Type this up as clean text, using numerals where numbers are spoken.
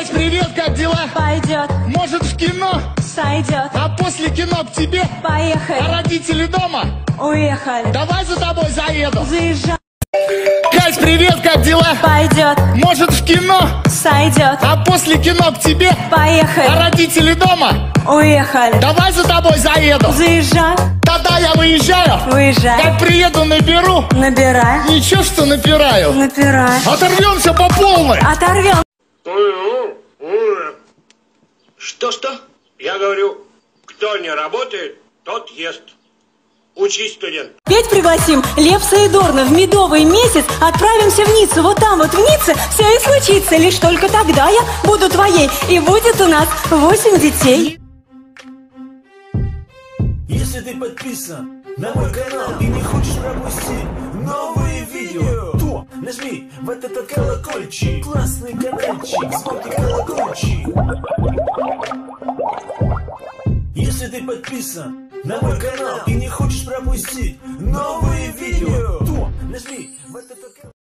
Привет, как дела? Пойдет, Может, в кино? сойдет, А после кино к тебе? поехали, А родители дома? уехали, Давай за тобой заеду. заезжай, Кать, привет, как дела? пойдет, Может, в кино? сойдет, А после кино к тебе? А поехали, родители дома? уехали, Давай за тобой заеду. заезжай, Тогда я выезжаю. уезжай, Как приеду, наберу. набирай, Ничего, что напираю. напирай, Оторвемся по полной. оторвем. Что? Я говорю, кто не работает, тот ест. Учись, студент. Петь пригласим Лепса и Дорна в медовый месяц. Отправимся в Ниццу, вот там вот в Ницце все и случится. Лишь только тогда я буду твоей, и будет у нас 8 детей. Если ты подписан на мой канал и не хочешь пропустить новые видео, то нажми в этот колокольчик. Классный каналчик, смотри колокольчик. Если ты подписан на мой канал и не хочешь пропустить новые видео, то нажми в этот колокольчик.